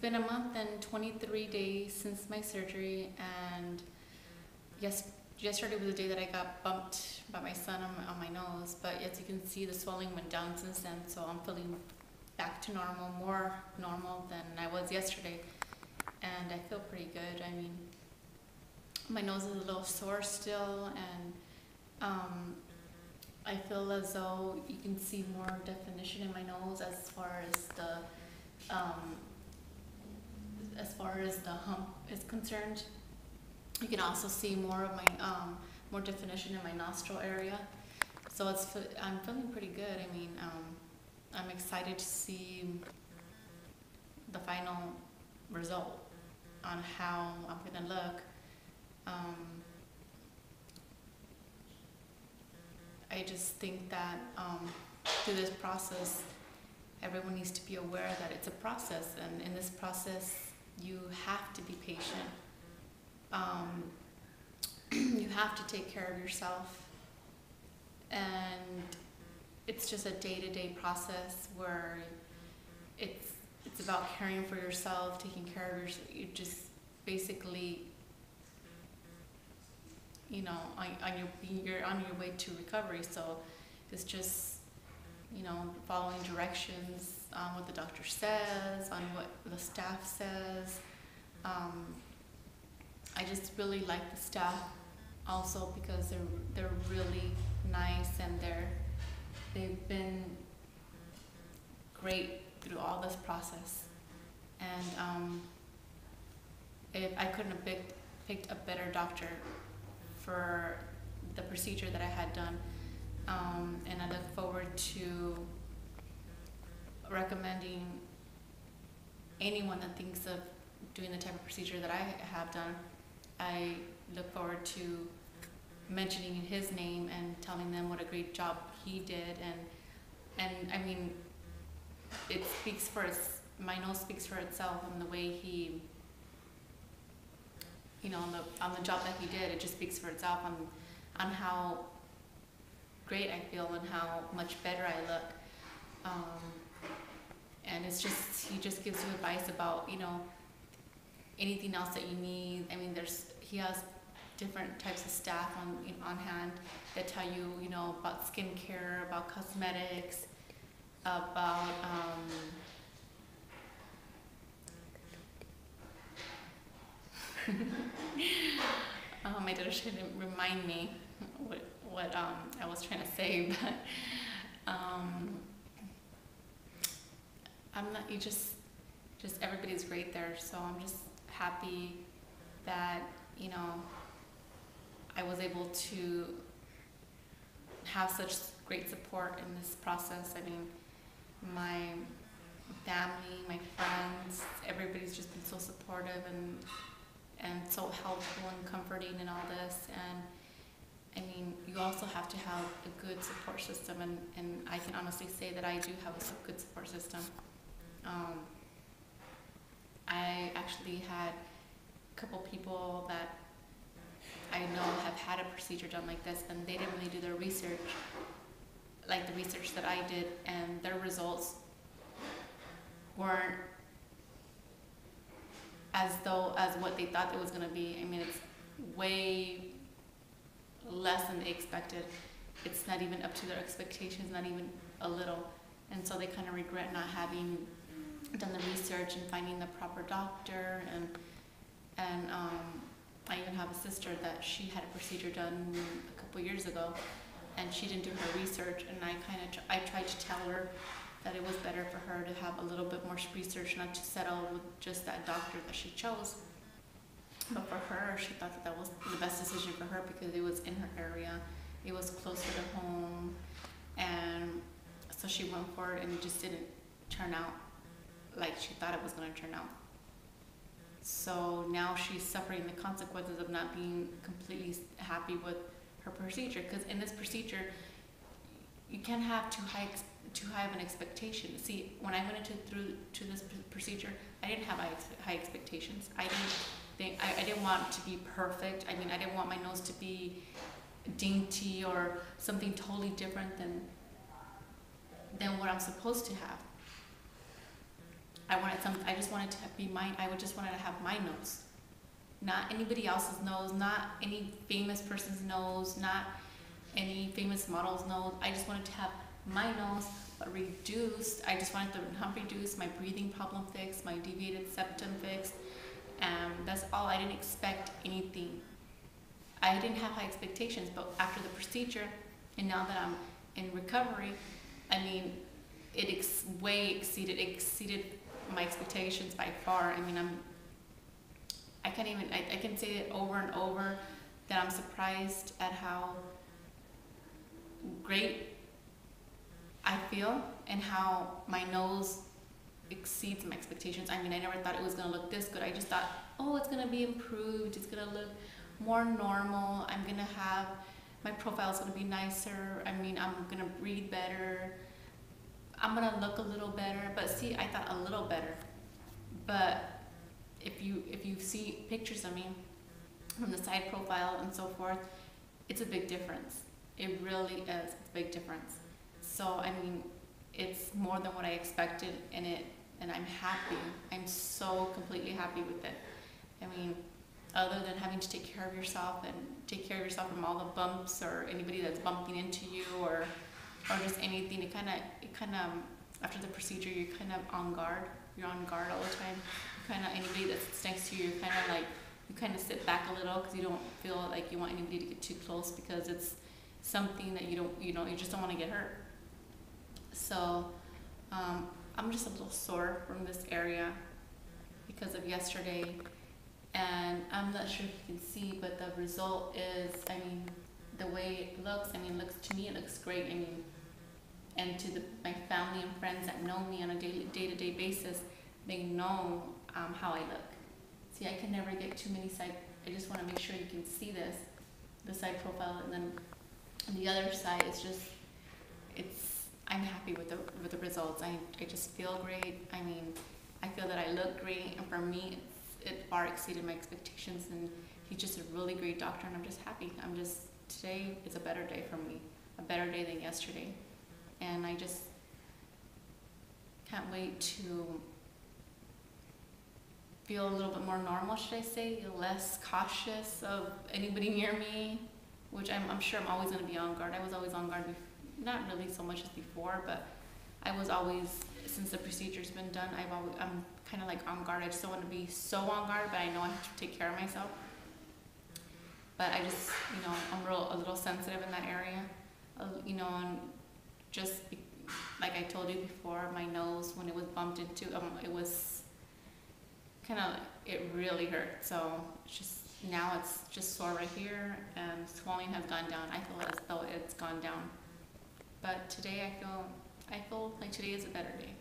been a month and 23 days since my surgery, and yesterday was the day that I got bumped by my son on my nose, but as you can see, the swelling went down since then, so I'm feeling back to normal, more normal than I was yesterday, and I feel pretty good. I mean, my nose is a little sore still, and I feel as though you can see more definition in my nose as far as the hump is concerned. You can also see more of my more definition in my nostril area. So I'm feeling pretty good. I mean, I'm excited to see the final result on how I'm gonna look. I just think that through this process, everyone needs to be aware that it's a process, and in this process, you have to be patient. You have to take care of yourself, and it's just a day-to-day process where it's about caring for yourself, taking care of yourself. You just basically, you know, you're on your way to recovery. So it's just, you know, following directions on what the doctor says, on what the staff says. I just really like the staff also because they're really nice, and they've been great through all this process. And if I couldn't have picked a better doctor for the procedure that I had done, and I look forward to recommending anyone that thinks of doing the type of procedure that I have done. I look forward to mentioning his name and telling them what a great job he did, and I mean, it speaks for my nose speaks for itself, and the way he, you know, on the job that he did, it just speaks for itself on how great I feel and how much better I look. And it's just, he just gives you advice about, you know, anything else that you need. I mean, he has different types of staff on hand that tell you, you know, about skincare, about cosmetics, about my daughter shouldn't remind me what I was trying to say, but I'm not. You just everybody's great there. So I'm just happy that, you know, I was able to have such great support in this process. I mean, my family, my friends, everybody's just been so supportive and so helpful and comforting in all this. And I mean, you also have to have a good support system, and I can honestly say that I do have a good support system. I actually had a couple people that I know have had a procedure done like this, and they didn't really do their research like the research that I did, and their results weren't as what they thought it was going to be. I mean, it's way less than they expected. It's not even up to their expectations, not even a little. And so they kind of regret not having done the research and finding the proper doctor. And I even have a sister that she had a procedure done a couple years ago, and she didn't do her research. And I tried to tell her that it was better for her to have a little bit more research, not to settle with just that doctor that she chose. But for her, she thought that was the best decision for her because it was in her area, it was closer to home, and so she went for it, and it just didn't turn out like she thought it was going to turn out. So now she's suffering the consequences of not being completely happy with her procedure, because in this procedure, you can't have too high of an expectation. See, when I went to this procedure, I didn't have high expectations. I didn't want it to be perfect. I mean, I didn't want my nose to be dainty or something totally different than what I'm supposed to have. I just wanted to be mine. I would just wanted to have my nose, not anybody else's nose, not any famous person's nose, not any famous model's nose. I just wanted to have my nose, but reduced. I just wanted the hump reduced, my breathing problem fixed, my deviated septum fixed. That's all. I didn't expect anything. I didn't have high expectations, but after the procedure, and now that I'm in recovery, I mean, it exceeded my expectations by far. I mean, I can say it over and over that I'm surprised at how great I feel and how my nose exceeds my expectations. I mean, I never thought it was gonna look this good. I just thought, oh, it's gonna be improved. It's gonna look more normal. I'm gonna have, my profile's gonna be nicer. I mean, I'm gonna breathe better. I'm gonna look a little better. But see, I thought a little better. But if you see pictures of me from the side profile and so forth, it's a big difference. It really is. It's a big difference. So I mean, it's more than what I expected, and I'm happy. I'm so completely happy with it. I mean, other than having to take care of yourself and take care of yourself from all the bumps or anybody that's bumping into you or just anything, it kind of after the procedure you're kind of on guard. You're on guard all the time. Anybody that sits next to you, you kind of sit back a little because you don't feel like you want anybody to get too close because it's something that you just don't want to get hurt. So I'm just a little sore from this area because of yesterday, and I'm not sure if you can see, but the result is, I mean, the way it looks, I mean, to me it looks great. I mean, and to my family and friends that know me on a day-to-day basis, they know how I look. See, I can never get too many side. I just want to make sure you can see the side profile, and then on the other side, I'm happy with the results. I just feel great. I mean, I feel that I look great, and for me, it far exceeded my expectations. And he's just a really great doctor, and I'm just happy. Today is a better day for me, a better day than yesterday, and I just can't wait to feel a little bit more normal, should I say, less cautious of anybody near me, which I'm sure I'm always going to be on guard. I was always on guard, not really so much as before, but I was always, since the procedure's been done, I'm kind of like on guard. I just don't want to be so on guard, but I know I have to take care of myself. But I just, I'm a little sensitive in that area, and just like I told you before, my nose, when it was bumped into, it was it really hurt. So now it's just sore right here, and swelling has gone down. I feel as though it's gone down. But today I feel like today is a better day.